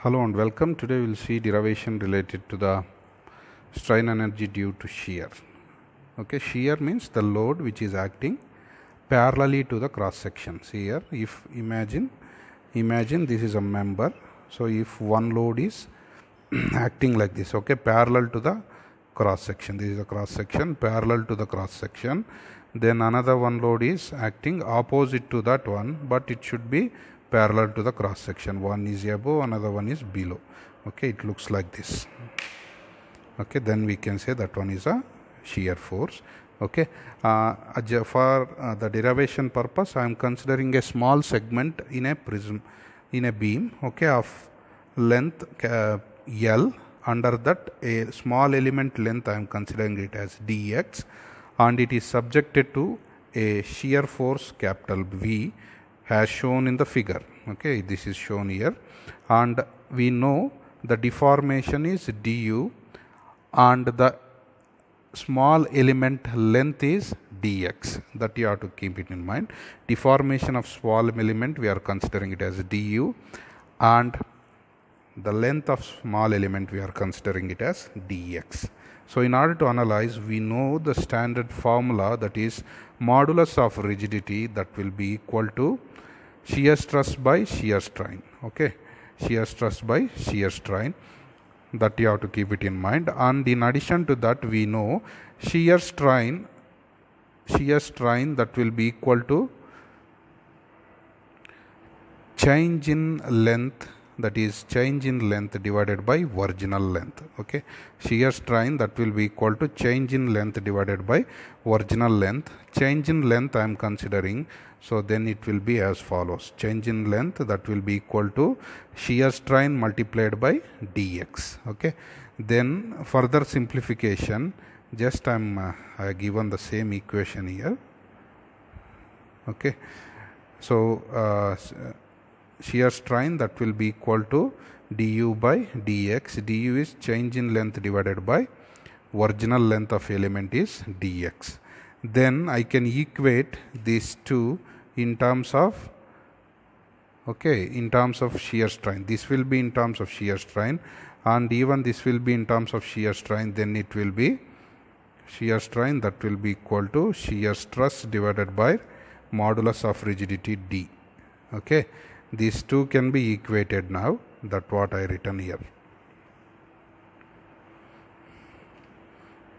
Hello and welcome. Today we will see derivation related to the strain energy due to shear. Okay, shear means the load which is acting parallelly to the cross section. See here, if imagine this is a member. So if one load is acting like this, okay, parallel to the cross section, this is the cross section, parallel to the cross section, then another one load is acting opposite to that one, but it should be parallel to the cross section. One is above, another one is below. Okay, it looks like this. Okay, then we can say that one is a shear force. Okay, for the derivation purpose, I am considering a small segment in a prism, in a beam, okay, of length L. Under that, a small element length, I am considering it as dx, and it is subjected to a shear force capital V as shown in the figure. Okay, this is shown here, and we know the deformation is du and the small element length is dx. That you have to keep it in mind. Deformation of small element, we are considering it as du, and the length of small element, we are considering it as dx. So in order to analyze, we know the standard formula, that is modulus of rigidity, that will be equal to shear stress by shear strain. Okay, shear stress by shear strain, that you have to keep it in mind. And in addition to that, we know shear strain that will be equal to change in length, that is change in length divided by original length. Okay, shear strain that will be equal to change in length divided by original length. Change in length I am considering, so then it will be as follows: change in length that will be equal to shear strain multiplied by dx. Okay, then further simplification, just I am given the same equation here. Okay, so shear strain that will be equal to du by dx. Du is change in length divided by original length of element is dx. Then I can equate these two in terms of, okay, in terms of shear strain. This will be in terms of shear strain, and even this will be in terms of shear strain. Then it will be shear strain that will be equal to shear stress divided by modulus of rigidity d. Okay, these two can be equated now. That what I written here.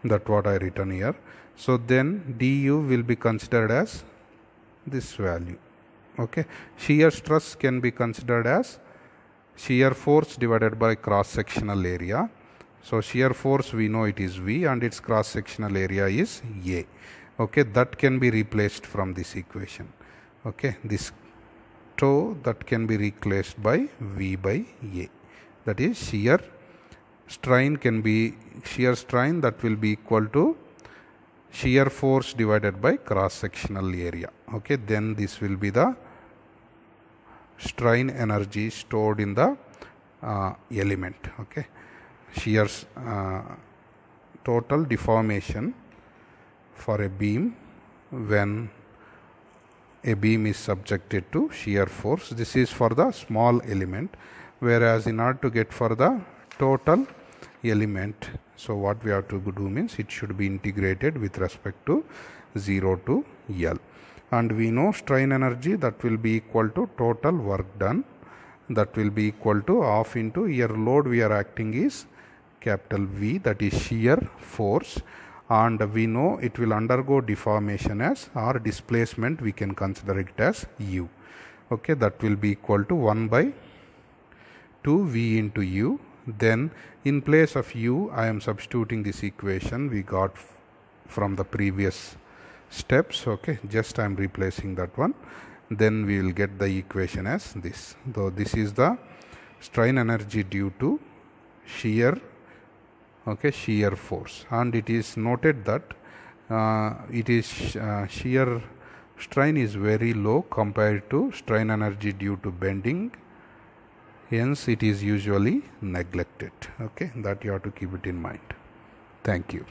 That what I written here. So then du will be considered as this value. Okay, shear stress can be considered as shear force divided by cross sectional area. So shear force, we know it is V, and its cross sectional area is A. Okay, that can be replaced from this equation. Okay, this tau that can be replaced by V by A. That is shear strain can be shear strain that will be equal to shear force divided by cross sectional area. Okay, then this will be the strain energy stored in the element. Okay, shear total deformation for a beam when a beam is subjected to shear force. This is for the small element, whereas in order to get for the total element, so what we have to do means it should be integrated with respect to 0 to L. And we know strain energy that will be equal to total work done, that will be equal to half into here load we are acting is capital V, that is shear force, and we know it will undergo deformation as, or displacement we can consider it as u. Okay, that will be equal to 1 by 2 V into u. Then in place of u, I am substituting this equation we got from the previous steps. Okay, just I am replacing that one. Then we will get the equation as this. Though this is the strain energy due to shear, okay, shear force, and it is noted that it is shear strain is very low compared to strain energy due to bending, hence it is usually neglected. Okay, that you have to keep it in mind. Thank you.